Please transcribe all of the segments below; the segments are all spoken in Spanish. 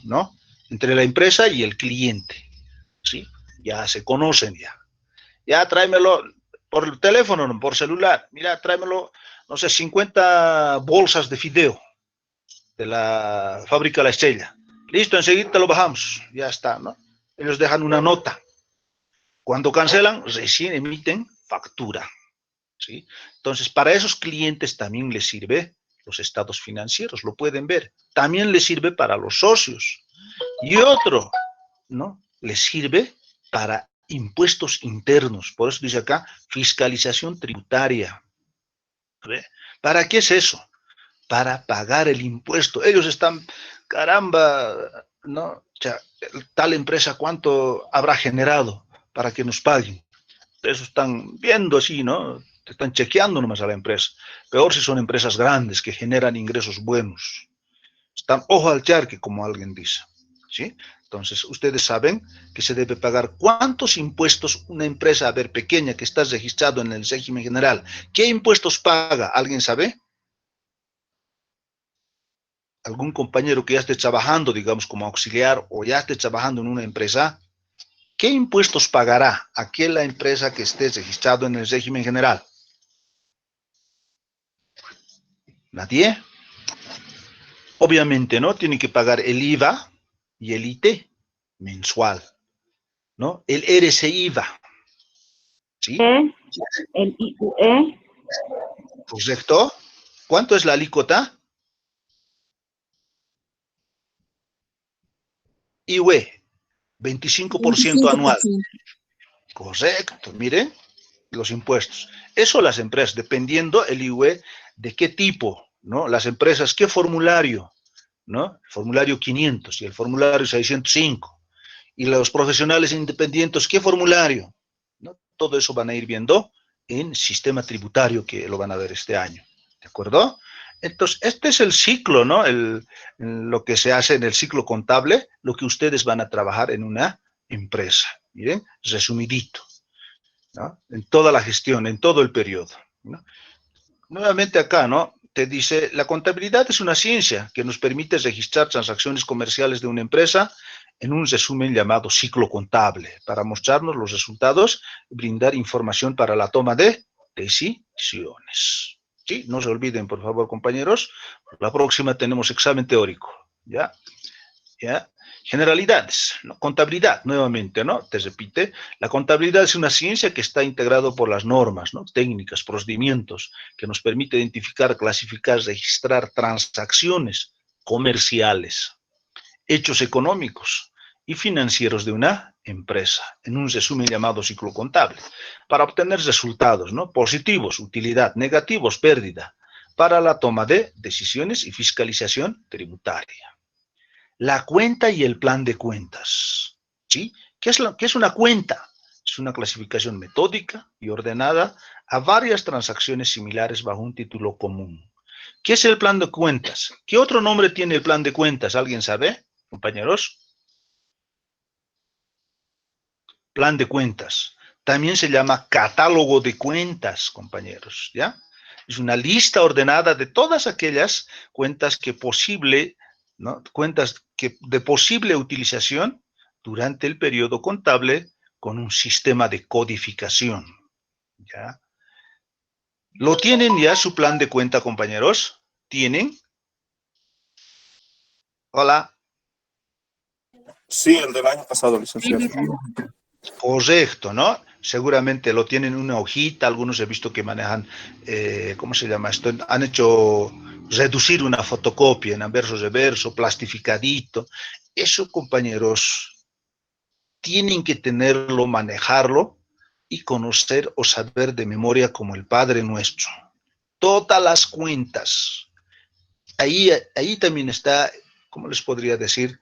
¿no? Entre la empresa y el cliente, ¿sí? Ya se conocen ya. Ya tráemelo por teléfono, no por celular. Mira, tráemelo, no sé, 50 bolsas de fideo de la fábrica La Estrella. Listo, enseguida te lo bajamos. Ya está, ¿no? Ellos dejan una nota. Cuando cancelan, recién emiten factura, ¿sí? Entonces, para esos clientes también les sirve los estados financieros, lo pueden ver. También les sirve para los socios. Y otro, ¿no? Les sirve para impuestos internos. Por eso dice acá, fiscalización tributaria. ¿Ve? ¿Para qué es eso? Para pagar el impuesto. Ellos están, caramba, ¿no? O sea, tal empresa, ¿cuánto habrá generado para que nos paguen? Eso están viendo así, ¿no? Están chequeando nomás a la empresa. Peor si son empresas grandes que generan ingresos buenos. Están ojo al charque, como alguien dice, ¿sí? Entonces, ustedes saben que se debe pagar cuántos impuestos una empresa, a ver, pequeña, que está registrado en el régimen general. ¿Qué impuestos paga? ¿Alguien sabe? ¿Algún compañero que ya esté trabajando, digamos, como auxiliar o ya esté trabajando en una empresa? ¿Qué impuestos pagará aquella empresa que esté registrado en el régimen general? ¿Nadie? Obviamente, ¿no? Tiene que pagar el IVA y el IT mensual, ¿no? El RCIVA, ¿sí? El IUE. ¿Correcto? ¿Cuánto es la alícuota? IUE, 25% anual. 25%. Correcto, miren, los impuestos. Eso las empresas, dependiendo el IUE de qué tipo, ¿no? Las empresas, ¿qué formulario? ¿No? El formulario 500 y el formulario 605. Y los profesionales independientes, ¿qué formulario? ¿No? Todo eso van a ir viendo en sistema tributario que lo van a ver este año. ¿De acuerdo? Entonces, este es el ciclo, ¿no? Lo que se hace en el ciclo contable, lo que ustedes van a trabajar en una empresa. Miren, resumidito, ¿no? En toda la gestión, en todo el periodo, ¿no? Nuevamente acá, ¿no? Te dice, la contabilidad es una ciencia que nos permite registrar transacciones comerciales de una empresa en un resumen llamado ciclo contable, para mostrarnos los resultados y brindar información para la toma de decisiones. ¿Sí? No se olviden, por favor, compañeros, la próxima tenemos examen teórico, ¿ya? ¿Ya? Generalidades, ¿no? Contabilidad, nuevamente, ¿no? Te repite, la contabilidad es una ciencia que está integrado por las normas, ¿no? Técnicas, procedimientos, que nos permite identificar, clasificar, registrar transacciones comerciales, hechos económicos y financieros de una empresa, en un resumen llamado ciclo contable, para obtener resultados, ¿no? Positivos, utilidad; negativos, pérdida, para la toma de decisiones y fiscalización tributaria. La cuenta y el plan de cuentas, ¿sí? ¿Qué es una cuenta? Es una clasificación metódica y ordenada a varias transacciones similares bajo un título común. ¿Qué es el plan de cuentas? ¿Qué otro nombre tiene el plan de cuentas? ¿Alguien sabe, compañeros? Plan de cuentas. También se llama catálogo de cuentas, compañeros, ¿ya? Es una lista ordenada de todas aquellas cuentas que posible, ¿no? Cuentas que de posible utilización durante el periodo contable con un sistema de codificación, ¿ya? ¿Lo tienen ya su plan de cuenta, compañeros? ¿Tienen? Hola. Sí, el del año pasado, licenciado. Correcto, ¿no? Seguramente lo tienen en una hojita, algunos he visto que manejan, ¿cómo se llama esto? Han hecho reducir una fotocopia en anverso, reverso, plastificadito. Eso, compañeros, tienen que tenerlo, manejarlo y conocer o saber de memoria como el Padre Nuestro. Todas las cuentas. Ahí también está, ¿cómo les podría decir?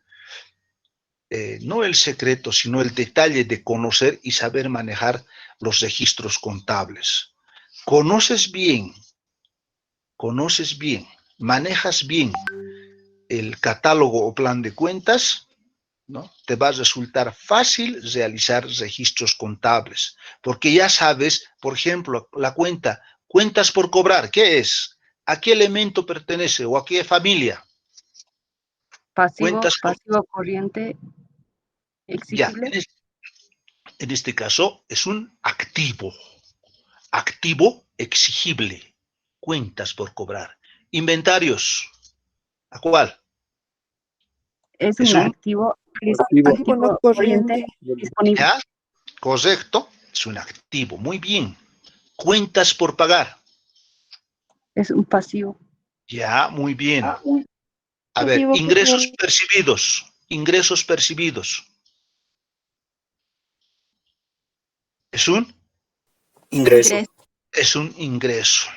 No el secreto, sino el detalle de conocer y saber manejar los registros contables. Conoces bien, manejas bien el catálogo o plan de cuentas, ¿no? Te va a resultar fácil realizar registros contables, porque ya sabes, por ejemplo, la cuenta, cuentas por cobrar, ¿qué es? ¿A qué elemento pertenece o a qué familia? Cuentas con, pasivo corriente ya, exigible. en este caso es un activo. Activo exigible. Cuentas por cobrar. Inventarios. ¿A cuál? Es Es un un, activo No corriente corriente. disponible. ya, correcto, es un activo. Muy bien. Cuentas por pagar. Es un pasivo. Ya, muy bien. Un A ver, pasivo ingresos corriente. percibidos. Ingresos percibidos. Es un, Ingreso. es un ingreso.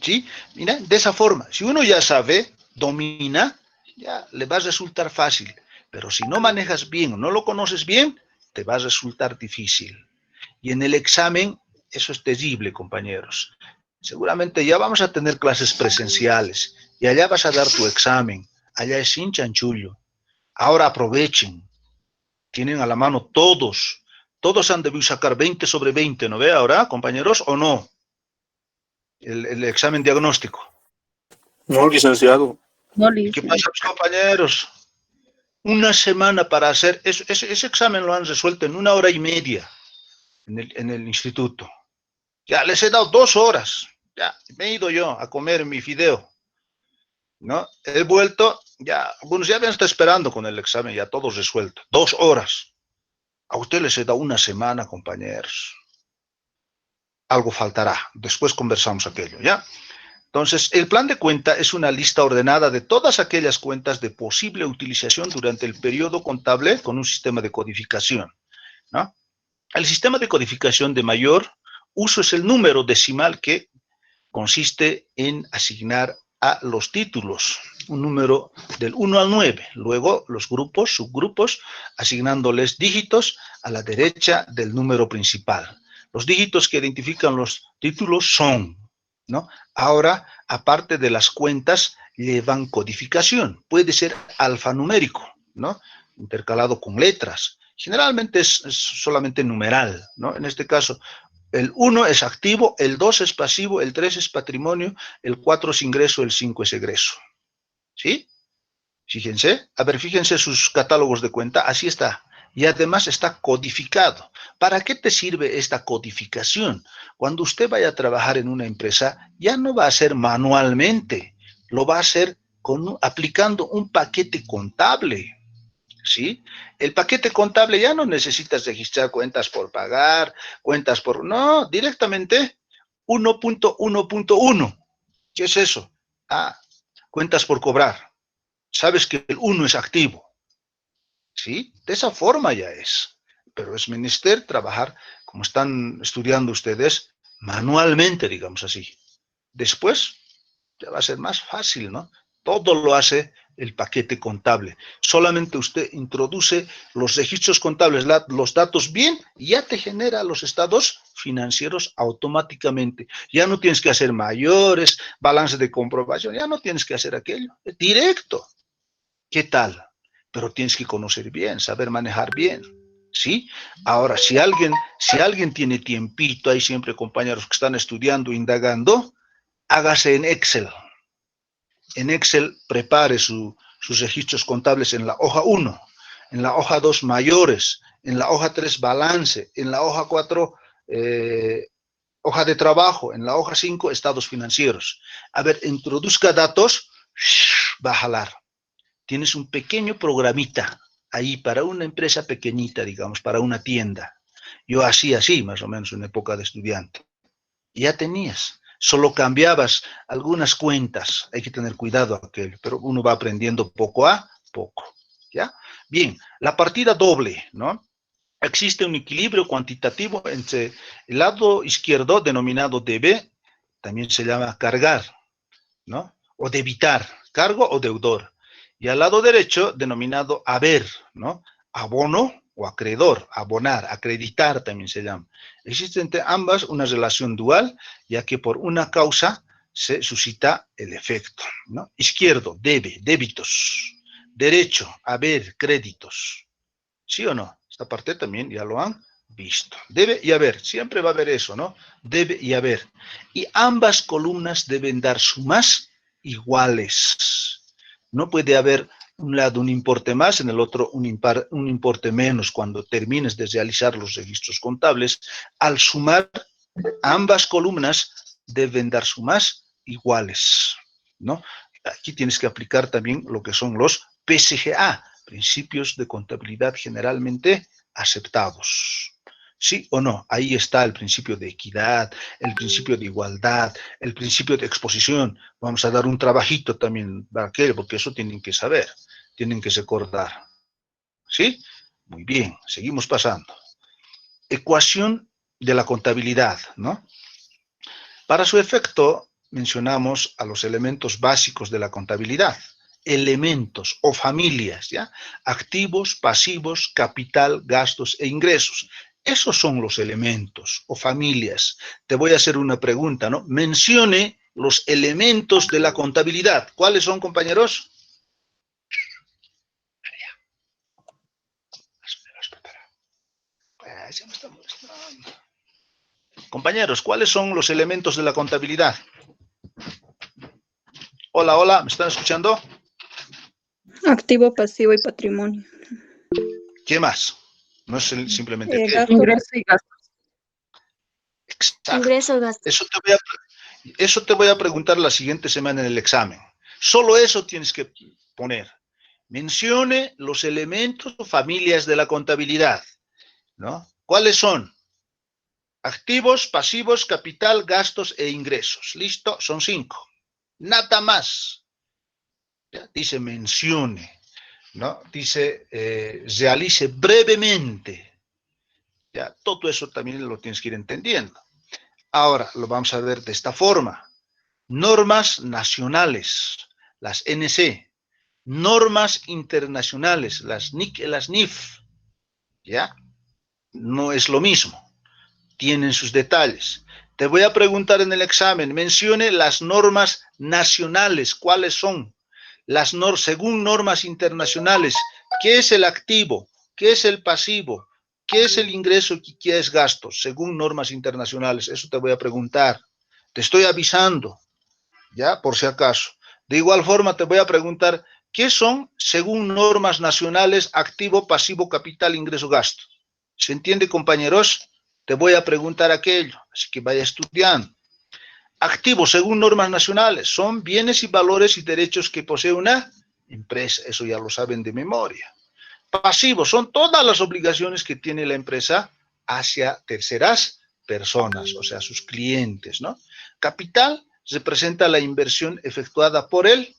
¿Sí? Mira, de esa forma, si uno ya sabe, domina, ya le va a resultar fácil. Pero si no manejas bien o no lo conoces bien, te va a resultar difícil. Y en el examen, eso es terrible, compañeros. Seguramente ya vamos a tener clases presenciales y allá vas a dar tu examen. Allá es sin chanchullo. Ahora aprovechen. Tienen a la mano todos. Todos han debido sacar 20 sobre 20, ¿no ve ahora, compañeros, o no? El examen diagnóstico. No, licenciado. No, ¿Y qué licenciado. pasa, compañeros? Una semana para hacer, ese examen lo han resuelto en 1 hora y media en el instituto. Ya les he dado 2 horas. Ya me he ido yo a comer mi fideo. ¿No? He vuelto, ya, algunos ya me están esperando con el examen, ya todo resuelto. 2 horas. A ustedes les he dado una semana, compañeros. Algo faltará. Después conversamos aquello, ¿ya? Entonces, el plan de cuenta es una lista ordenada de todas aquellas cuentas de posible utilización durante el periodo contable con un sistema de codificación, ¿no? El sistema de codificación de mayor uso es el número decimal que consiste en asignar a los títulos un número del 1 al 9. Luego, los grupos, subgrupos, asignándoles dígitos a la derecha del número principal. Los dígitos que identifican los títulos son, ¿no? Ahora, aparte de las cuentas, llevan codificación. Puede ser alfanumérico, ¿no? Intercalado con letras. Generalmente es solamente numeral, ¿no? En este caso, el 1 es activo, el 2 es pasivo, el 3 es patrimonio, el 4 es ingreso, el 5 es egreso. ¿Sí? Fíjense. A ver, fíjense sus catálogos de cuenta. Así está. Y además está codificado. ¿Para qué te sirve esta codificación? Cuando usted vaya a trabajar en una empresa, ya no va a hacer manualmente. Lo va a hacer aplicando un paquete contable. ¿Sí? El paquete contable ya no necesitas registrar cuentas por pagar, cuentas por... No, directamente 1.1.1. ¿Qué es eso? Ah, cuentas por cobrar. Sabes que el 1 es activo. ¿Sí? De esa forma ya es. Pero es menester trabajar, como están estudiando ustedes, manualmente, digamos así. Después ya va a ser más fácil, ¿no? Todo lo hace el paquete contable. Solamente usted introduce los registros contables, los datos bien, y ya te genera los estados financieros automáticamente. Ya no tienes que hacer mayores, balance de comprobación, ya no tienes que hacer aquello. Es directo. ¿Qué tal? Pero tienes que conocer bien, saber manejar bien. ¿Sí? Ahora, si alguien tiene tiempito, hay siempre compañeros que están estudiando, indagando, hágase en Excel. En Excel prepare sus registros contables en la hoja 1, en la hoja 2 mayores, en la hoja 3 balance, en la hoja 4 hoja de trabajo, en la hoja 5 estados financieros. A ver, introduzca datos, va a jalar. Tienes un pequeño programita ahí para una empresa pequeñita, digamos, para una tienda. Yo hacía así, más o menos, en época de estudiante. Ya tenías. Solo cambiabas algunas cuentas. Hay que tener cuidado aquello, pero uno va aprendiendo poco a poco. ¿Ya? Bien, la partida doble, ¿no? Existe un equilibrio cuantitativo entre el lado izquierdo, denominado DB, también se llama cargar, ¿no? O debitar, cargo o deudor. Y al lado derecho, denominado haber, ¿no? Abono o acreedor, abonar, acreditar también se llama. Existe entre ambas una relación dual, ya que por una causa se suscita el efecto, ¿no? Izquierdo, debe, débitos. Derecho, haber, créditos. ¿Sí o no? Esta parte también ya lo han visto. Debe y haber, siempre va a haber eso, ¿no? Debe y haber. Y ambas columnas deben dar sumas iguales. No puede haber un lado un importe más, en el otro un importe menos cuando termines de realizar los registros contables. Al sumar, ambas columnas deben dar sumas iguales, ¿no? Aquí tienes que aplicar también lo que son los PCGA, principios de contabilidad generalmente aceptados. ¿Sí o no? Ahí está el principio de equidad, el principio de igualdad, el principio de exposición. Vamos a dar un trabajito también para aquel, porque eso tienen que saber, tienen que recordar. ¿Sí? Muy bien, seguimos pasando. Ecuación de la contabilidad, ¿no? Para su efecto, mencionamos a los elementos básicos de la contabilidad. Elementos o familias, ¿ya? Activos, pasivos, capital, gastos e ingresos. Esos son los elementos o familias. Te voy a hacer una pregunta, ¿no? Mencione los elementos de la contabilidad. ¿Cuáles son, compañeros? Compañeros, ¿cuáles son los elementos de la contabilidad? Hola, hola, ¿me están escuchando? Activo, pasivo y patrimonio. ¿Qué más? No es simplemente qué. Gasto. Ingreso y gasto. Exacto. Ingreso, gasto. Eso te voy a preguntar la siguiente semana en el examen. Solo eso tienes que poner. Mencione los elementos o familias de la contabilidad, ¿no? ¿Cuáles son? Activos, pasivos, capital, gastos e ingresos. ¿Listo? Son 5. Nada más. ¿Ya? Dice mencione, ¿no? Dice realice brevemente. ¿Ya? Todo eso también lo tienes que ir entendiendo. Ahora lo vamos a ver de esta forma. Normas nacionales, las NC. Normas internacionales, las NIC y las NIF. ¿Ya? No es lo mismo. Tienen sus detalles. Te voy a preguntar en el examen, mencione las normas nacionales. ¿Cuáles son? Según normas internacionales, ¿qué es el activo? ¿Qué es el pasivo? ¿Qué es el ingreso y qué es gasto? Según normas internacionales, eso te voy a preguntar. Te estoy avisando, ¿ya? Por si acaso. De igual forma, te voy a preguntar, ¿qué son, según normas nacionales, activo, pasivo, capital, ingreso, gasto? ¿Se entiende, compañeros? Te voy a preguntar aquello, así que vaya estudiando. Activos, según normas nacionales, son bienes y valores y derechos que posee una empresa. Eso ya lo saben de memoria. Pasivos, son todas las obligaciones que tiene la empresa hacia terceras personas, o sea, sus clientes, ¿no? Capital representa la inversión efectuada por el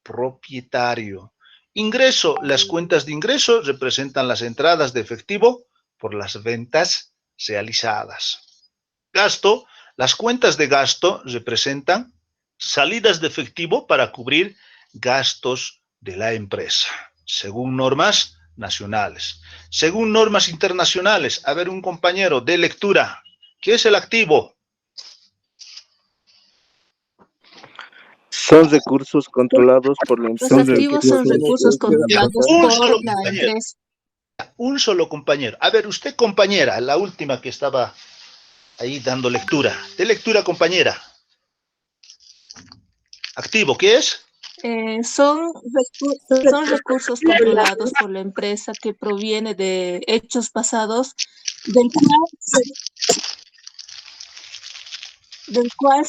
propietario. Ingreso, las cuentas de ingreso representan las entradas de efectivo por las ventas realizadas. Gasto, las cuentas de gasto representan salidas de efectivo para cubrir gastos de la empresa, según normas nacionales. Según normas internacionales, a ver, un compañero de lectura, ¿qué es el activo? Son recursos controlados por la Los empresa. activos son recursos controlados Un por solo la compañero. empresa. Un solo compañero. A ver, usted, compañera, la última que estaba ahí dando lectura. De lectura, compañera. Activo, ¿qué es? Son recursos controlados por la empresa que proviene de hechos pasados del cual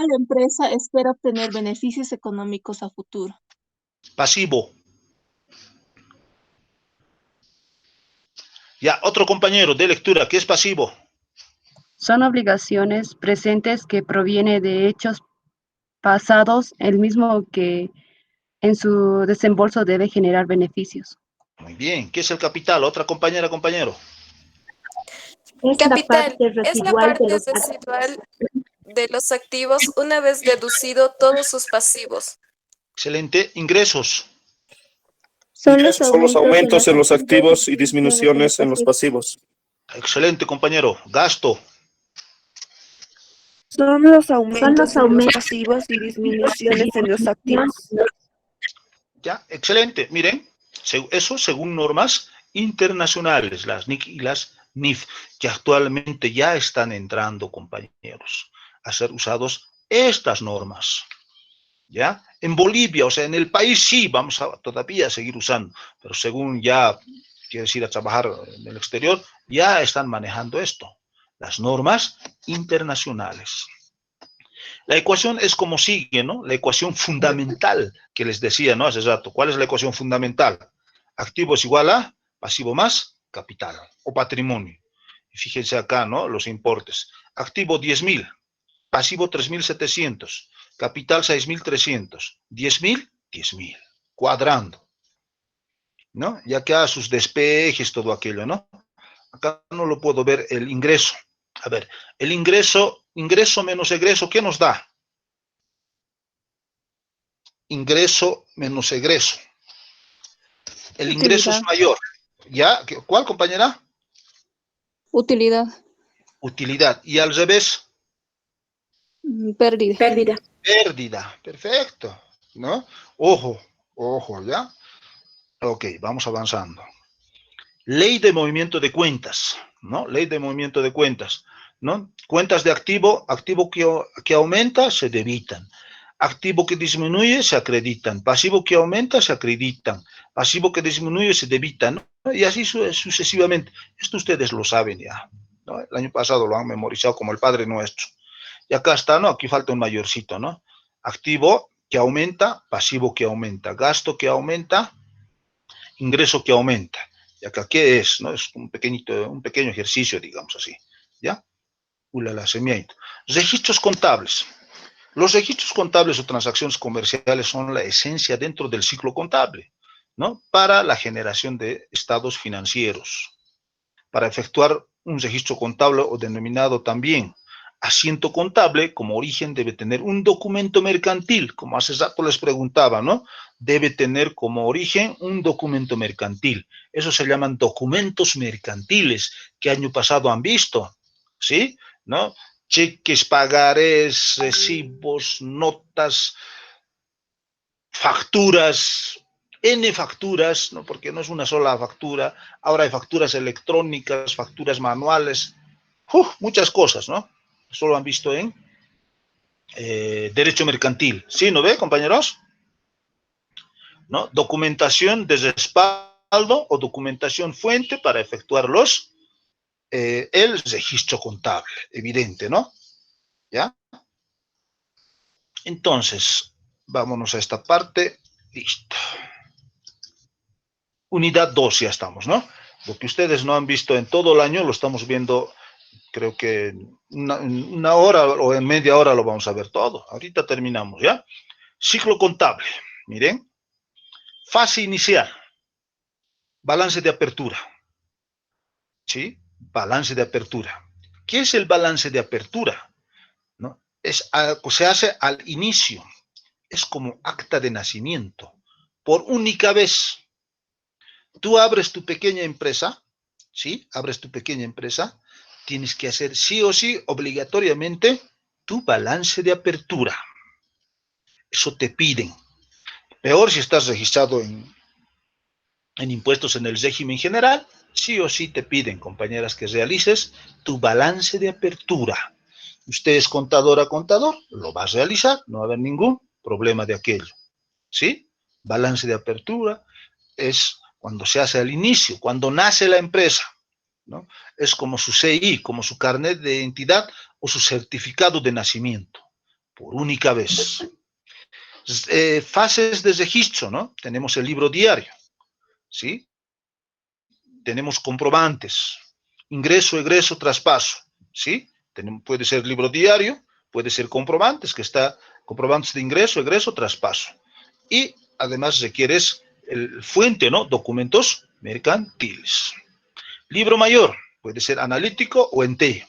la empresa espera obtener beneficios económicos a futuro. Pasivo. Ya, otro compañero de lectura, ¿qué es pasivo? Son obligaciones presentes que provienen de hechos pasados, el mismo que en su desembolso debe generar beneficios. Muy bien, ¿qué es el capital? Otra compañera, compañero. Capital es la parte residual de los activos una vez deducido todos sus pasivos. Excelente. Ingresos. Ingresos son los aumentos en los activos y disminuciones en los pasivos. Excelente, compañero. Gasto. Son los aumentos en los pasivos y disminuciones en los activos. Ya, excelente. Miren, eso según normas internacionales, las NIC y las NIF, que actualmente ya están entrando, compañeros, a ser usados estas normas. ¿Ya? En Bolivia, o sea, en el país sí, vamos a todavía seguir usando, pero según ya quieres ir a trabajar en el exterior, ya están manejando esto, las normas internacionales. La ecuación es como sigue, ¿no? La ecuación fundamental que les decía, ¿no? Hace rato. ¿Cuál es la ecuación fundamental? Activo es igual a pasivo más capital o patrimonio. Y fíjense acá, ¿no? Los importes. Activo 10.000, pasivo 3.700, capital 6.300, 10.000, 10.000, cuadrando, ¿no? Y acá sus despejes, todo aquello, ¿no? Acá no lo puedo ver el ingreso. A ver, el ingreso menos egreso, ¿qué nos da? Ingreso menos egreso. El ingreso es Utilidad. mayor. ¿Ya? ¿Cuál, compañera? Utilidad. Utilidad. Y al revés, Pérdida. Pérdida. pérdida. Perfecto. ¿No? Ojo, ojo, ¿ya? Ok, vamos avanzando. Ley de movimiento de cuentas, ¿no? Ley de movimiento de cuentas, ¿no? Cuentas de activo, activo que aumenta, se debitan. Activo que disminuye, se acreditan. Pasivo que aumenta, se acreditan. Pasivo que disminuye, se debitan, ¿no? Y así sucesivamente. Esto ustedes lo saben ya, ¿no? El año pasado lo han memorizado como el Padre Nuestro. Y acá está, ¿no? Aquí falta un mayorcito, ¿no? Activo que aumenta, pasivo que aumenta. Gasto que aumenta, ingreso que aumenta. Y acá, ¿qué es? ¿No? Es un pequeño ejercicio, digamos así, ¿ya? Ulala, semiento. Registros contables. Los registros contables o transacciones comerciales son la esencia dentro del ciclo contable, ¿no? Para la generación de estados financieros. Para efectuar un registro contable o denominado también asiento contable, como origen debe tener un documento mercantil, como hace rato les preguntaba, ¿no? Debe tener como origen un documento mercantil. Eso se llaman documentos mercantiles, que año pasado han visto, ¿sí? ¿No? Cheques, pagarés, recibos, notas, facturas, N facturas, ¿no? Porque no es una sola factura, ahora hay facturas electrónicas, facturas manuales, muchas cosas, ¿no? Eso lo han visto en derecho mercantil. ¿Sí, no ve, compañeros? ¿No? Documentación de respaldo o documentación fuente para efectuar el registro contable, evidente, ¿no? ¿Ya? Entonces, vámonos a esta parte. Listo. Unidad 2 ya estamos, ¿no? Lo que ustedes no han visto en todo el año, lo estamos viendo, creo que en una hora o en media hora lo vamos a ver todo. Ahorita terminamos, ¿ya? Ciclo contable, miren. Fase inicial. Balance de apertura. ¿Sí? Balance de apertura. ¿Qué es el balance de apertura? ¿No? Se hace al inicio. Es como acta de nacimiento. Por única vez. Tú abres tu pequeña empresa, ¿sí? Abres tu pequeña empresa, tienes que hacer sí o sí, obligatoriamente, tu balance de apertura. Eso te piden. Peor si estás registrado en impuestos en el régimen general, sí o sí te piden, compañeras, que realices tu balance de apertura. Usted es contador, lo va a realizar, no va a haber ningún problema de aquello, ¿sí? Balance de apertura es cuando se hace al inicio, cuando nace la empresa, ¿no? Es como su CI, como su carnet de identidad o su certificado de nacimiento, por única vez. Fases de registro, ¿no? Tenemos el libro diario, ¿sí? Tenemos comprobantes, ingreso, egreso, traspaso, ¿sí? Puede ser libro diario, puede ser comprobantes, comprobantes de ingreso, egreso, traspaso. Y además requieres el fuente, ¿no? Documentos mercantiles. Libro mayor, puede ser analítico o en T,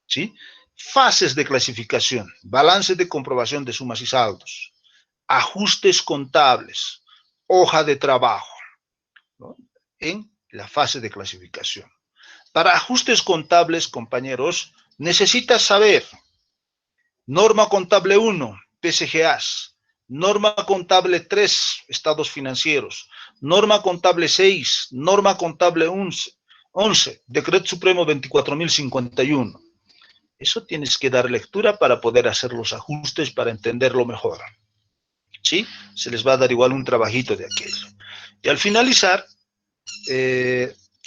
¿sí? Fases de clasificación, balance de comprobación de sumas y saldos, ajustes contables, hoja de trabajo, ¿no? En la fase de clasificación. Para ajustes contables, compañeros, necesitas saber norma contable 1, PCGAs, norma contable 3, estados financieros, norma contable 6, norma contable 11, Decreto Supremo 24.051. Eso tienes que dar lectura para poder hacer los ajustes, para entenderlo mejor. ¿sí? Se les va a dar igual un trabajito de aquello. Y al finalizar,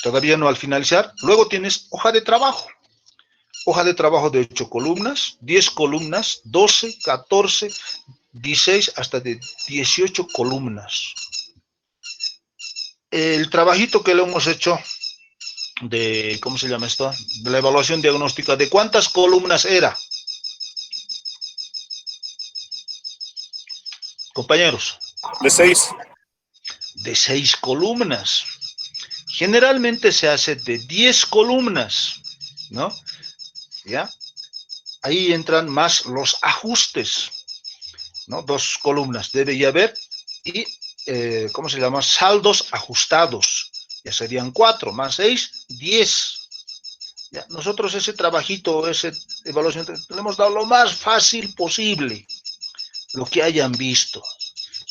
todavía no al finalizar, luego tienes hoja de trabajo. Hoja de trabajo de 8 columnas, 10 columnas, 12, 14, 16, hasta de 18 columnas. El trabajito que le hemos hecho de, ¿cómo se llama esto? De la evaluación diagnóstica, ¿de cuántas columnas era? Compañeros. De 6. De 6 columnas. Generalmente se hace de 10 columnas, ¿no? ¿Ya? Ahí entran más los ajustes, ¿no? 2 columnas debe ya haber, y, ¿cómo se llama? Saldos ajustados. Ya serían 4, más 6, 10. ¿Ya? Nosotros ese trabajito, esa evaluación, le hemos dado lo más fácil posible, lo que hayan visto.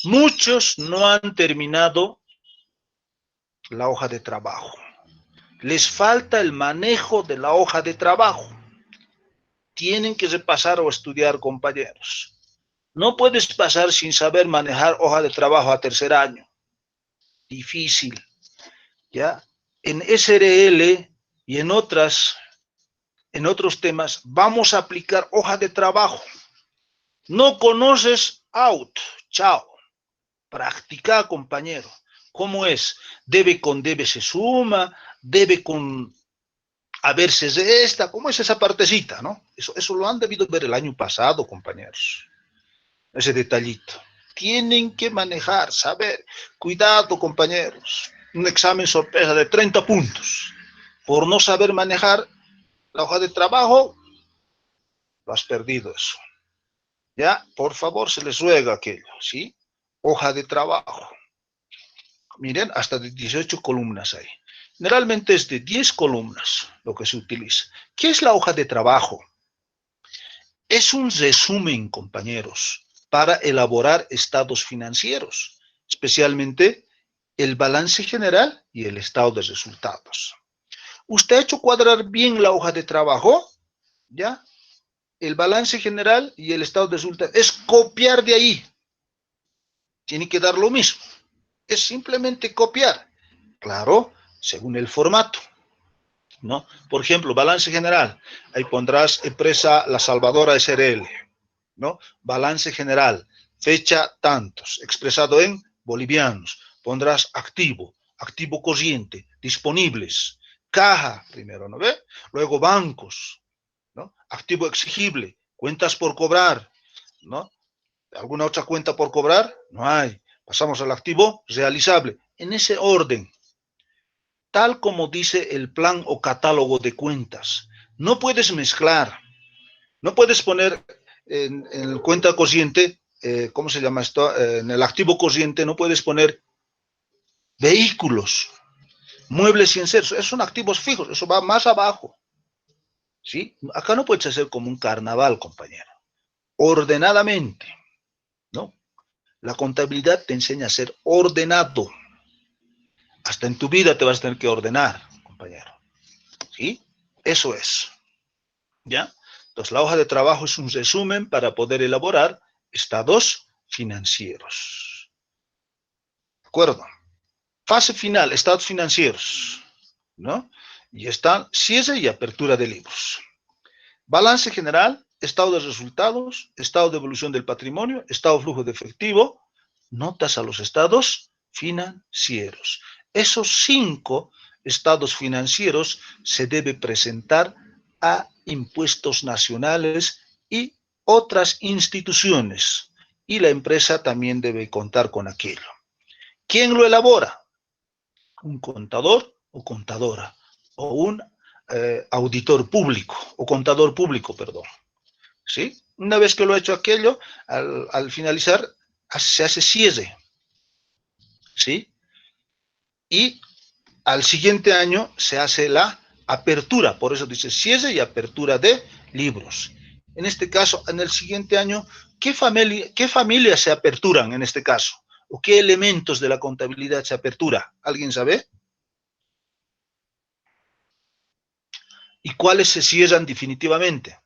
Muchos no han terminado la hoja de trabajo. Les falta el manejo de la hoja de trabajo. Tienen que repasar o estudiar, compañeros. No puedes pasar sin saber manejar hoja de trabajo a tercer año. Difícil. ¿Ya? En SRL y en otros temas vamos a aplicar hoja de trabajo. No conoces, out, chao. Practica, compañero. ¿Cómo es? Debe con debe se suma, debe con haberse esta, ¿cómo es esa partecita, no? Eso lo han debido ver el año pasado, compañeros. Ese detallito. Tienen que manejar, saber. Cuidado, compañeros. Un examen sorpresa de 30 puntos. Por no saber manejar la hoja de trabajo, lo has perdido eso. ¿Ya? Por favor, se les ruega aquello, ¿sí? Hoja de trabajo. Miren, hasta de 18 columnas hay. Generalmente es de 10 columnas lo que se utiliza. ¿Qué es la hoja de trabajo? Es un resumen, compañeros, para elaborar estados financieros, especialmente el balance general y el estado de resultados. ¿Usted ha hecho cuadrar bien la hoja de trabajo? ¿Ya? El balance general y el estado de resultados. Es copiar de ahí. Tiene que dar lo mismo. Es simplemente copiar. Claro, según el formato, ¿no? Por ejemplo, balance general. Ahí pondrás empresa La Salvadora SRL, ¿no? Balance general. Fecha tantos, expresado en bolivianos. Pondrás activo, activo corriente, disponibles. Caja, primero, ¿no ve? Luego bancos, ¿no? Activo exigible, cuentas por cobrar, ¿no? ¿Alguna otra cuenta por cobrar? No hay. Pasamos al activo realizable. En ese orden, tal como dice el plan o catálogo de cuentas. No puedes mezclar. No puedes poner en cuenta corriente, ¿cómo se llama esto? En el activo corriente no puedes poner vehículos, muebles y enseres. Esos son activos fijos. Eso va más abajo. ¿Sí? Acá no puedes hacer como un carnaval, compañero. Ordenadamente, ¿no? La contabilidad te enseña a ser ordenado. Hasta en tu vida te vas a tener que ordenar, compañero. ¿Sí? Eso es. ¿Ya? Entonces, la hoja de trabajo es un resumen para poder elaborar estados financieros. ¿De acuerdo? Fase final, estados financieros, ¿no? Y están cierre y apertura de libros. Balance general, estado de resultados, estado de evolución del patrimonio, estado de flujo de efectivo, notas a los estados financieros. Esos 5 estados financieros se debe presentar a impuestos nacionales y otras instituciones. Y la empresa también debe contar con aquello. ¿Quién lo elabora? Un contador o contadora, o un auditor público, o contador público, perdón. ¿Sí? Una vez que lo ha hecho aquello, al finalizar, se hace cierre. ¿Sí? Y al siguiente año se hace la apertura, por eso dice cierre y apertura de libros. En este caso, en el siguiente año, ¿qué familias se aperturan en este caso? ¿O qué elementos de la contabilidad se apertura? ¿Alguien sabe? ¿Y cuáles se cierran definitivamente?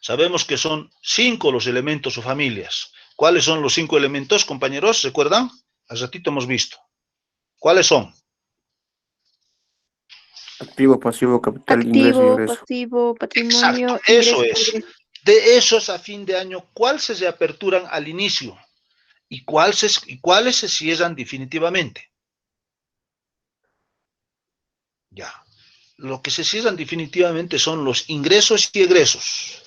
Sabemos que son 5 los elementos o familias. ¿Cuáles son los 5 elementos, compañeros? ¿Recuerdan? Hace ratito hemos visto. ¿Cuáles son? Activo, pasivo, capital, ingreso y Activo, egreso. pasivo, patrimonio, Exacto, eso ingreso. es. De esos a fin de año, ¿cuáles se aperturan al inicio? ¿Y cuáles se cierran definitivamente? Ya. Lo que se cierran definitivamente son los ingresos y egresos.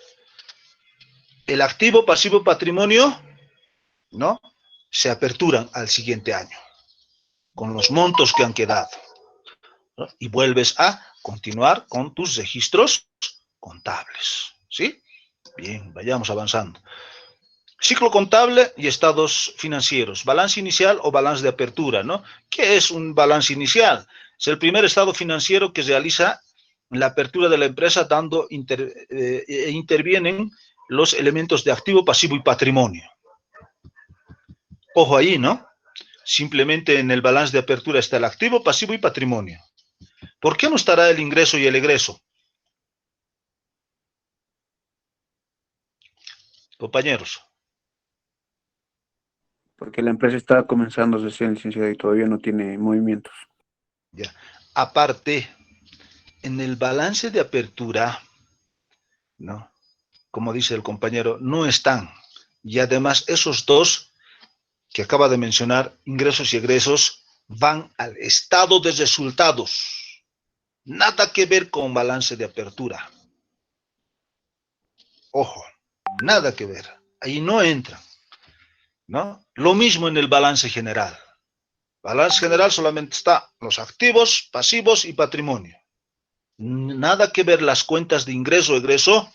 El activo, pasivo, patrimonio, ¿no? Se aperturan al siguiente año, con los montos que han quedado, ¿no? Y vuelves a continuar con tus registros contables, ¿sí? Bien, vayamos avanzando. Ciclo contable y estados financieros, balance inicial o balance de apertura, ¿no? ¿Qué es un balance inicial? Es el primer estado financiero que realiza la apertura de la empresa dando intervienen los elementos de activo, pasivo y patrimonio. Ojo ahí, ¿no? Simplemente en el balance de apertura está el activo, pasivo y patrimonio. ¿Por qué no estará el ingreso y el egreso? Compañeros. Porque la empresa está comenzando recién, licenciado, y todavía no tiene movimientos. Ya. Aparte, en el balance de apertura, ¿no? Como dice el compañero, no están. Y además esos dos que acaba de mencionar, ingresos y egresos, van al estado de resultados. Nada que ver con balance de apertura. Ojo, nada que ver. Ahí no entran, ¿no? Lo mismo en el balance general. Balance general solamente está los activos, pasivos y patrimonio. Nada que ver las cuentas de ingreso o egreso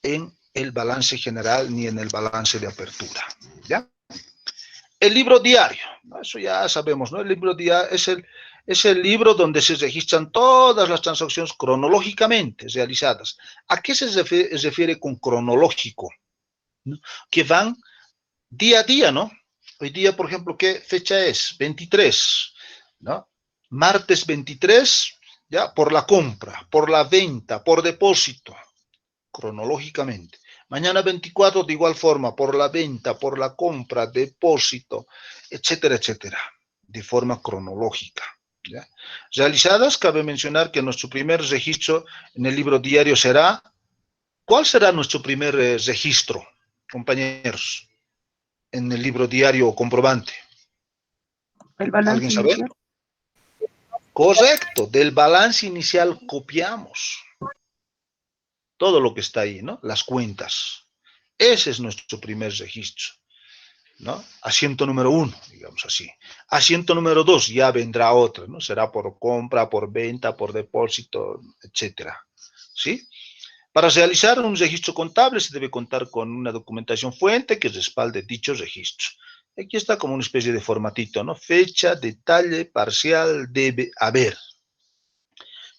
en el balance general ni en el balance de apertura, ¿ya? El libro diario, ¿no? Eso ya sabemos, ¿no? El libro diario es el libro donde se registran todas las transacciones cronológicamente realizadas. ¿A qué se refiere con cronológico? ¿No? Que van día a día, ¿no? Hoy día, por ejemplo, ¿qué fecha es? 23, ¿no? Martes 23, ¿ya? Por la compra, por la venta, por depósito, cronológicamente. Mañana 24, de igual forma, por la venta, por la compra, depósito, etcétera, etcétera, de forma cronológica, ¿ya? Realizadas, cabe mencionar que nuestro primer registro en el libro diario será, ¿cuál será nuestro primer registro, compañeros, en el libro diario o comprobante? El balance ¿Alguien sabe? inicial. Correcto, del balance inicial copiamos todo lo que está ahí, ¿no? Las cuentas. Ese es nuestro primer registro, ¿no? Asiento número 1, digamos así. Asiento número 2, ya vendrá otro, ¿no? Será por compra, por venta, por depósito, etcétera, ¿sí? Para realizar un registro contable se debe contar con una documentación fuente que respalde dichos registros. Aquí está como una especie de formatito, ¿no? Fecha, detalle, parcial, debe haber.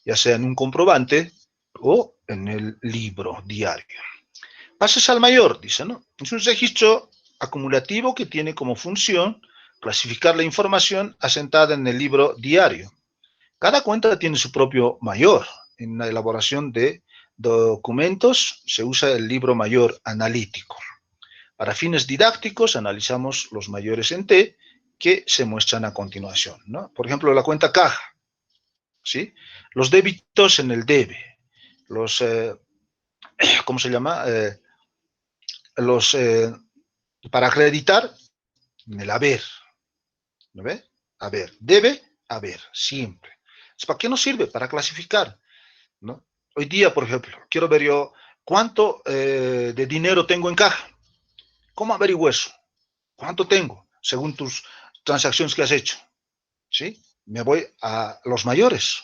Ya sea en un comprobante o en el libro diario. Pases al mayor, dice, ¿no? Es un registro acumulativo que tiene como función clasificar la información asentada en el libro diario. Cada cuenta tiene su propio mayor. En la elaboración de documentos se usa el libro mayor analítico. Para fines didácticos analizamos los mayores en T que se muestran a continuación, ¿no? Por ejemplo, la cuenta caja, ¿sí? Los débitos en el debe, los, ¿cómo se llama? Para acreditar en el haber, ¿no ve? Haber, debe haber, siempre. ¿Para qué nos sirve? Para clasificar, ¿no? Hoy día, por ejemplo, quiero ver yo cuánto de dinero tengo en caja. ¿Cómo averiguo eso? ¿Cuánto tengo? Según tus transacciones que has hecho, ¿sí? Me voy a los mayores.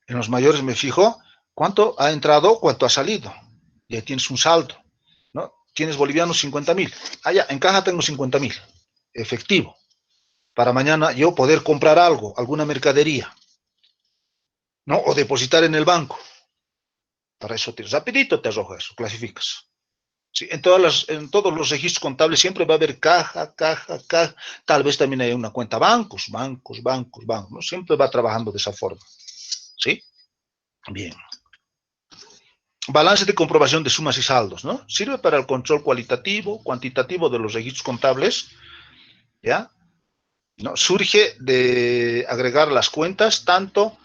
En los mayores me fijo cuánto ha entrado, cuánto ha salido. Y ahí tienes un saldo, ¿no? Tienes bolivianos 50.000. Allá, en caja tengo 50.000. Efectivo. Para mañana yo poder comprar algo, alguna mercadería, ¿no? O depositar en el banco. Para eso rapidito te arroja eso, clasificas. Sí, en todos los registros contables siempre va a haber caja, tal vez también hay una cuenta bancos, ¿no? Siempre va trabajando de esa forma, ¿sí? Bien. balance de comprobación de sumas y saldos, ¿no? Sirve para el control cualitativo, cuantitativo de los registros contables, ¿ya? ¿No? Surge de agregar las cuentas, tanto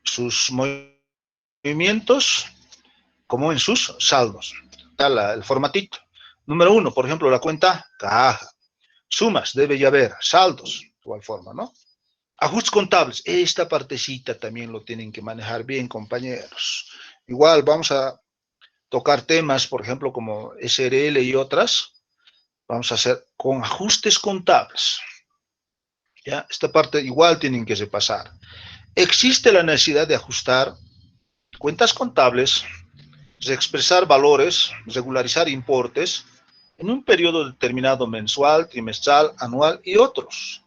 sus movimientos como en sus saldos. Está el formatito. Número 1, por ejemplo, la cuenta caja. Sumas, debe ya haber. Saldos, de igual forma, ¿no? Ajustes contables. Esta partecita también lo tienen que manejar bien, compañeros. Igual vamos a tocar temas, por ejemplo, como SRL y otras. Vamos a hacer con ajustes contables. ¿Ya? Esta parte igual tienen que repasar. Existe la necesidad de ajustar cuentas contables, expresar valores, regularizar importes en un periodo determinado mensual, trimestral, anual y otros,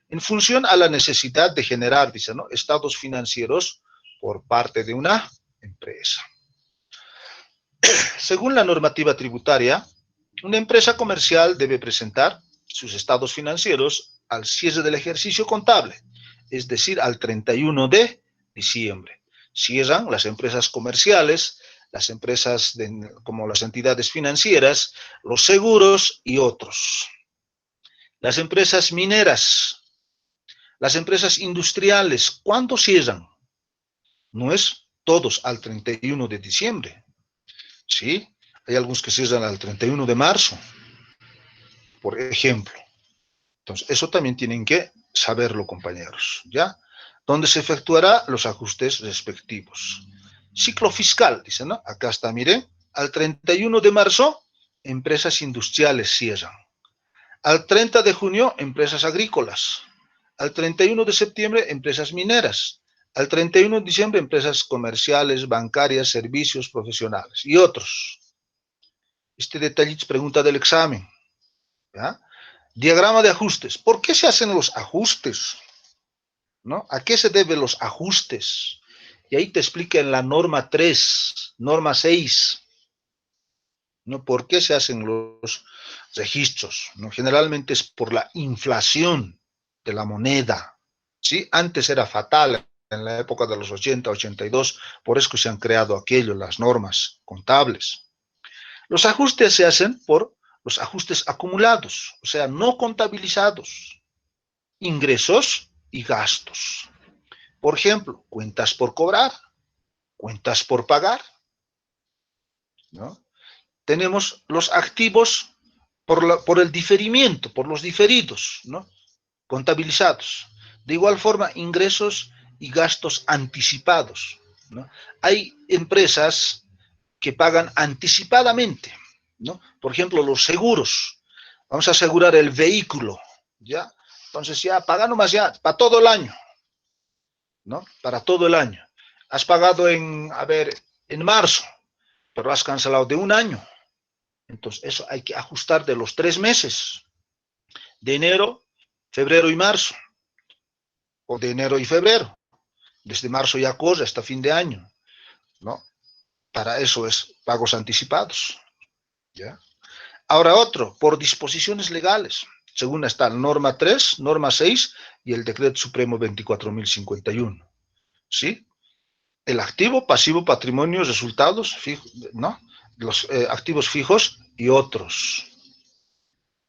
en función a la necesidad de generar, dice, ¿no?, estados financieros por parte de una empresa. Según la normativa tributaria, una empresa comercial debe presentar sus estados financieros al cierre del ejercicio contable, es decir, al 31 de diciembre. Cierran las empresas comerciales, las empresas como las entidades financieras, los seguros y otros. Las empresas mineras, las empresas industriales, ¿cuándo cierran? No es todos al 31 de diciembre, ¿sí? Hay algunos que cierran al 31 de marzo, por ejemplo. Entonces, eso también tienen que saberlo, compañeros, ¿ya? Donde se efectuará los ajustes respectivos. Ciclo fiscal, dice, ¿no? Acá está, miren, al 31 de marzo, empresas industriales cierran. Al 30 de junio, empresas agrícolas. Al 31 de septiembre, empresas mineras. Al 31 de diciembre, empresas comerciales, bancarias, servicios, profesionales y otros. Este detallito es pregunta del examen, ¿ya? Diagrama de ajustes. ¿Por qué se hacen los ajustes? ¿No? ¿A qué se deben los ajustes? Y ahí te explica en la norma 3, norma 6, ¿no? ¿Por qué se hacen los registros? ¿No? Generalmente es por la inflación de la moneda, ¿sí? Antes era fatal, en la época de los 80, 82, por eso que se han creado aquello, las normas contables. Los ajustes se hacen por los ajustes acumulados, o sea, no contabilizados, ingresos y gastos. Por ejemplo, cuentas por cobrar, cuentas por pagar, ¿no? Tenemos los activos por el diferimiento, por los diferidos, ¿no?, contabilizados. De igual forma, ingresos y gastos anticipados, ¿no? Hay empresas que pagan anticipadamente, ¿no? Por ejemplo, los seguros. Vamos a asegurar el vehículo, ¿ya? Entonces ya, paga nomás ya, para todo el año, ¿no? Para todo el año. Has pagado en marzo, pero has cancelado de un año. Entonces, eso hay que ajustar de los 3 meses, de enero, febrero y marzo, o de enero y febrero. Desde marzo ya corre hasta fin de año, ¿no? Para eso es pagos anticipados, ¿ya? Ahora otro, por disposiciones legales, según está la norma 3, norma 6 y el decreto supremo 24.051, ¿sí? El activo, pasivo, patrimonio, resultados, ¿no? Los activos fijos y otros.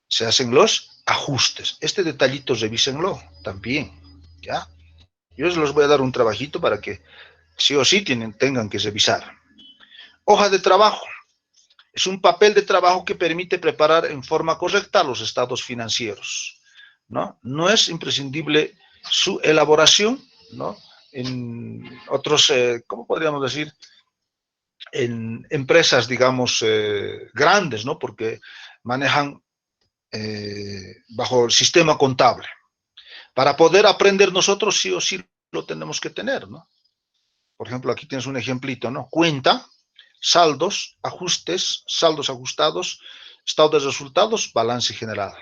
Se hacen los ajustes. Este detallito revísenlo también, ¿ya? Yo les voy a dar un trabajito para que sí o sí tengan que revisar. Hoja de trabajo. Es un papel de trabajo que permite preparar en forma correcta los estados financieros, ¿no? No es imprescindible su elaboración, ¿no? En otros, ¿cómo podríamos decir? En empresas, digamos, grandes, ¿no? Porque manejan bajo el sistema contable. Para poder aprender nosotros, sí o sí lo tenemos que tener, ¿no? Por ejemplo, aquí tienes un ejemplito, ¿no? Cuenta, saldos, ajustes, saldos ajustados, estado de resultados, balance general.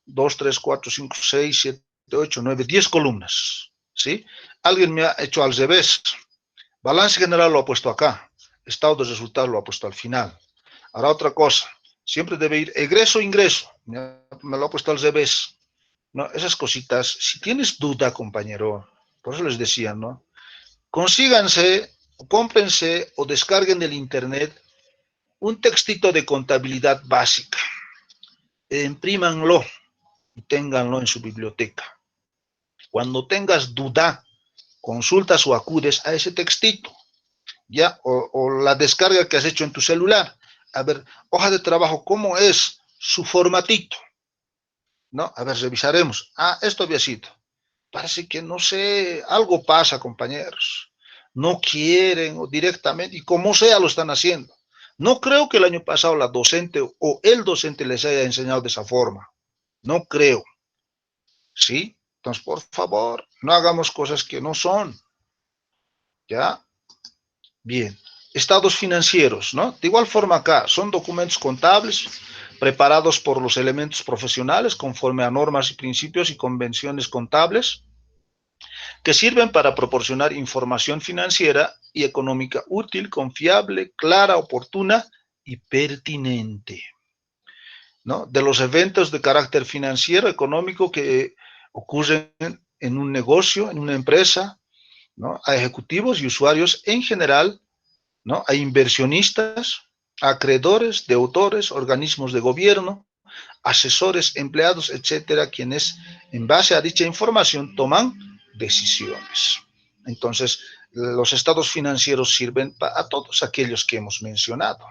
2, 3, 4, 5, 6, 7, 8, 9, 10 columnas, ¿sí? Alguien me ha hecho al revés. Balance general lo ha puesto acá. Estado de resultados lo ha puesto al final. Ahora otra cosa. Siempre debe ir egreso, ingreso. Me lo ha puesto al revés. ¿No? Esas cositas. Si tienes duda, compañero, por eso les decía, ¿no? Consíganse cómprense o descarguen del internet un textito de contabilidad básica, imprímanlo y ténganlo en su biblioteca. Cuando tengas duda, consultas o acudes a ese textito, ¿ya? O la descarga que has hecho en tu celular. A ver, hoja de trabajo, ¿cómo es su formatito? ¿No? A ver, revisaremos. Ah, esto había sido. Parece que, no sé, algo pasa, compañeros. No quieren o directamente, y como sea lo están haciendo. No creo que el año pasado la docente o el docente les haya enseñado de esa forma. No creo. ¿Sí? Entonces, por favor, no hagamos cosas que no son. ¿Ya? Bien. Estados financieros, ¿no? De igual forma acá, son documentos contables preparados por los elementos profesionales conforme a normas y principios y convenciones contables que sirven para proporcionar información financiera y económica útil, confiable, clara, oportuna y pertinente, ¿no? De los eventos de carácter financiero, económico que ocurren en un negocio, en una empresa, ¿no? A ejecutivos y usuarios en general, ¿no? A inversionistas, acreedores, deudores, organismos de gobierno, asesores, empleados, etcétera, quienes en base a dicha información toman decisiones. Entonces, los estados financieros sirven a todos aquellos que hemos mencionado.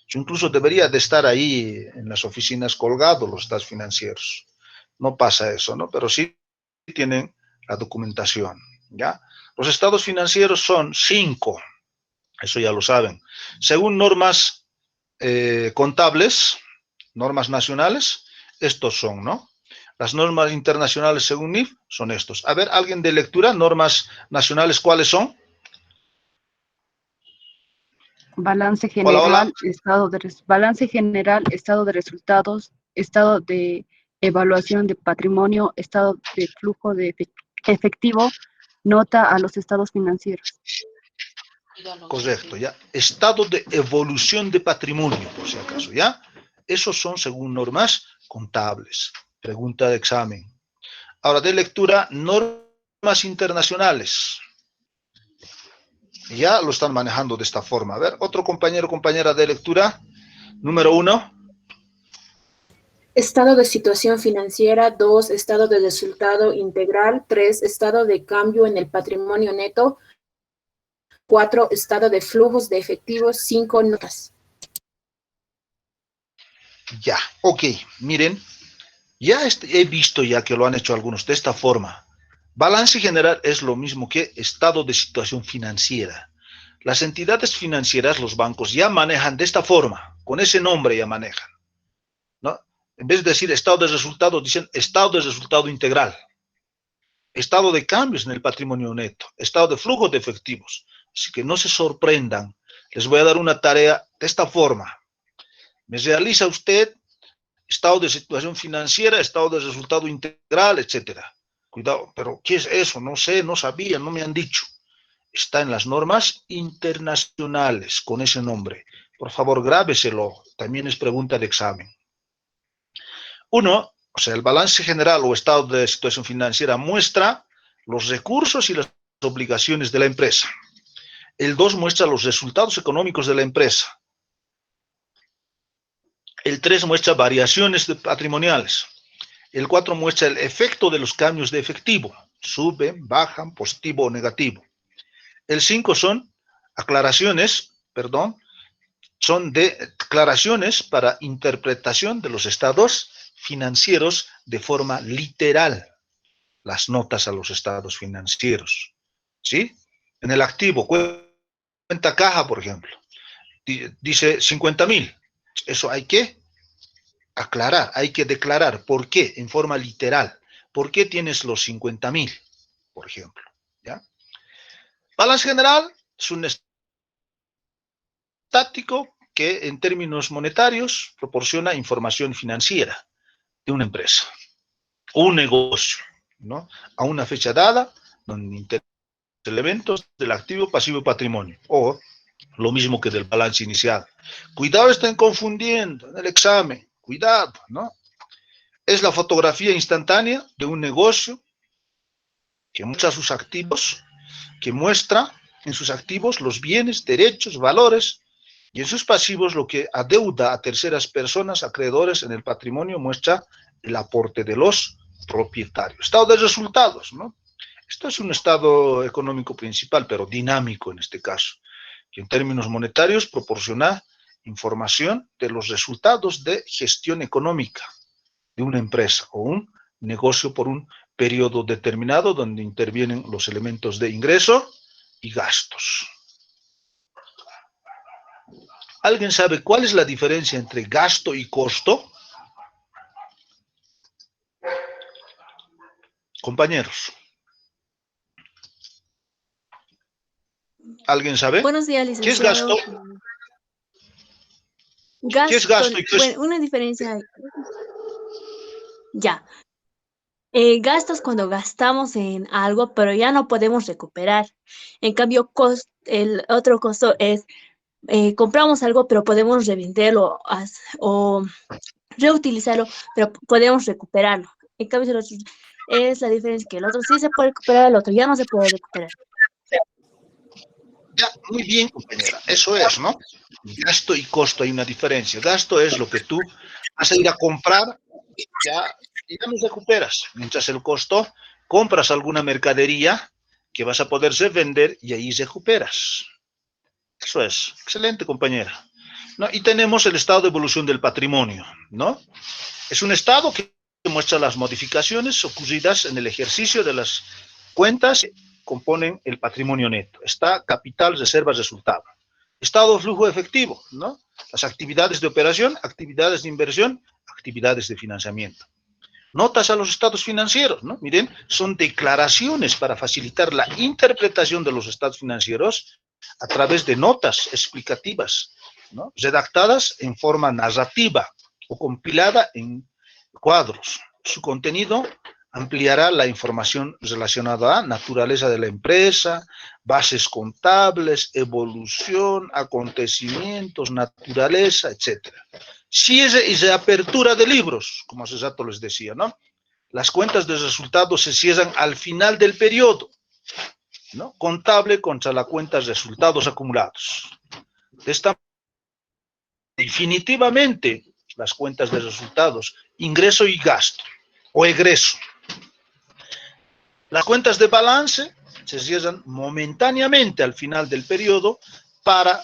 Yo incluso debería de estar ahí en las oficinas colgados los estados financieros. No pasa eso, ¿no? Pero sí tienen la documentación, ¿ya? Los estados financieros son 5, eso ya lo saben. Según normas contables, normas nacionales, estos son, ¿no? Las normas internacionales según NIF son estos. A ver, alguien de lectura, normas nacionales, ¿cuáles son? Balance Hola, hola. general, balance general, estado de resultados, estado de evaluación de patrimonio, estado de flujo de efectivo, nota a los estados financieros. Correcto, ¿ya? Estado de evolución de patrimonio, por si acaso, ¿ya? Esos son según normas contables. Pregunta de examen. Ahora, de lectura, normas internacionales. Ya lo están manejando de esta forma. A ver, otro compañero o compañera de lectura. Número 1. Estado de situación financiera. 2, estado de resultado integral. 3, estado de cambio en el patrimonio neto. 4, estado de flujos de efectivos. 5, notas. Ya, ok, miren, ya he visto ya que lo han hecho algunos de esta forma. Balance general es lo mismo que estado de situación financiera. Las entidades financieras, los bancos, ya manejan de esta forma, con ese nombre ya manejan, ¿no? En vez de decir estado de resultado, dicen estado de resultado integral, estado de cambios en el patrimonio neto, estado de flujos de efectivos. Así que no se sorprendan, les voy a dar una tarea de esta forma. Me realiza usted estado de situación financiera, estado de resultado integral, etcétera. Cuidado, pero ¿qué es eso? No sé, no sabía, no me han dicho. Está en las normas internacionales con ese nombre. Por favor, grábeselo. También es pregunta de examen. 1, o sea, el balance general o estado de situación financiera muestra los recursos y las obligaciones de la empresa. El 2 muestra los resultados económicos de la empresa. El 3 muestra variaciones patrimoniales. El 4 muestra el efecto de los cambios de efectivo. Suben, bajan, positivo o negativo. El 5 son son declaraciones para interpretación de los estados financieros de forma literal. Las notas a los estados financieros. ¿Sí? En el activo, cuenta caja, por ejemplo, dice 50,000. Eso hay que aclarar, hay que declarar. ¿Por qué? En forma literal. ¿Por qué tienes los 50,000? Por ejemplo. ¿Ya? Balance general es un estático que en términos monetarios proporciona información financiera de una empresa o un negocio, ¿no? A una fecha dada, donde interesa elementos del activo, pasivo y patrimonio, o lo mismo que del balance inicial. Cuidado, estén confundiendo en el examen, cuidado, ¿no? Es la fotografía instantánea de un negocio que muestra sus activos, que muestra En sus activos los bienes, derechos, valores, y en sus pasivos lo que adeuda a terceras personas, acreedores en el patrimonio, muestra el aporte de los propietarios. Estado de resultados, ¿no? Esto es un estado económico principal, pero dinámico en este caso, que en términos monetarios proporciona información de los resultados de gestión económica de una empresa o un negocio por un periodo determinado donde intervienen los elementos de ingreso y gastos. ¿Alguien sabe cuál es la diferencia entre gasto y costo? Compañeros. ¿Alguien sabe? Buenos días, ¿Qué es licenciado. gasto? ¿Qué es gasto y qué es? Bueno, una diferencia. Ya. Gastos cuando gastamos en algo, pero ya no podemos recuperar. En cambio, el otro costo es compramos algo, pero podemos revenderlo o reutilizarlo, pero podemos recuperarlo. En cambio, el otro es la diferencia, que el otro sí se puede recuperar, el otro ya no se puede recuperar. Ya, muy bien, compañera. Eso es, ¿no? Gasto y costo hay una diferencia. Gasto es lo que tú vas a ir a comprar y ya no recuperas. Mientras el costo, compras alguna mercadería que vas a poderse vender y ahí recuperas. Eso es. Excelente, compañera. ¿No? Y tenemos el estado de evolución del patrimonio, ¿no? Es un estado que muestra las modificaciones ocurridas en el ejercicio de las cuentas que componen el patrimonio neto. Está capital, reservas, resultado. Estado de flujo efectivo, ¿no? Las actividades de operación, actividades de inversión, actividades de financiamiento. Notas a los estados financieros, ¿no? Miren, son declaraciones para facilitar la interpretación de los estados financieros a través de notas explicativas, ¿no? Redactadas en forma narrativa o compilada en cuadros. Su contenido ampliará la información relacionada a naturaleza de la empresa, bases contables, evolución, acontecimientos, naturaleza, etc. Cierre y reapertura de libros, como hace rato les decía, ¿no? Las cuentas de resultados se cierran al final del periodo, ¿no? Contable contra la cuenta de resultados acumulados. De esta manera, definitivamente, las cuentas de resultados, ingreso y gasto, o egreso. Las cuentas de balance se cierran momentáneamente al final del periodo para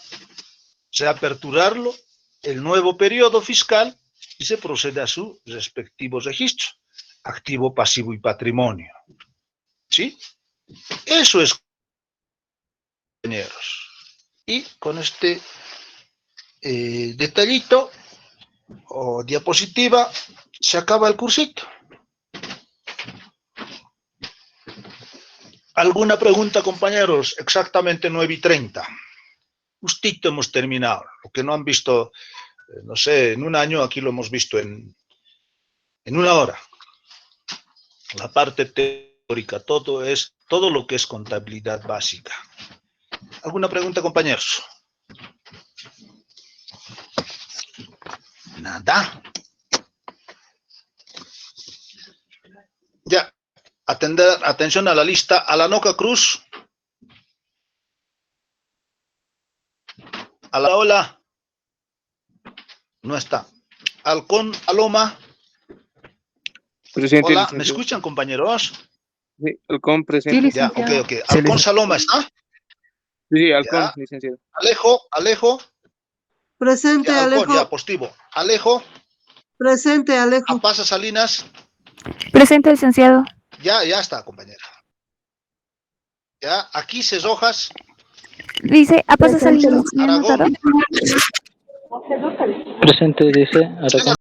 reaperturarlo el nuevo periodo fiscal y se procede a su respectivo registro, activo, pasivo y patrimonio. ¿Sí? Eso es, compañeros. Y con este detallito o diapositiva se acaba el cursito. ¿Alguna pregunta, compañeros? Exactamente 9:30. Justito hemos terminado. Lo que no han visto, no sé, en un año, aquí lo hemos visto en una hora. La parte teórica, todo lo que es contabilidad básica. ¿Alguna pregunta, compañeros? Nada. Ya. Atención a la lista. Alanoca Cruz. Hola. No está. Halcón Aloma. Presente, Hola, licenciado. ¿me escuchan, compañeros? Sí, Halcón presente. Ya, ok. Halcón Saloma, ¿está? Sí, Halcón, Ya. licenciado. Alejo. Presente, Ya, Halcón, Alejo. ya, postivo. Alejo. Presente, Alejo. Apasa Salinas. Presente, licenciado. Ya está, compañera. Ya, aquí Rojas. Dice, Apasa Salinas. Aragón. Presente, dice Aragón.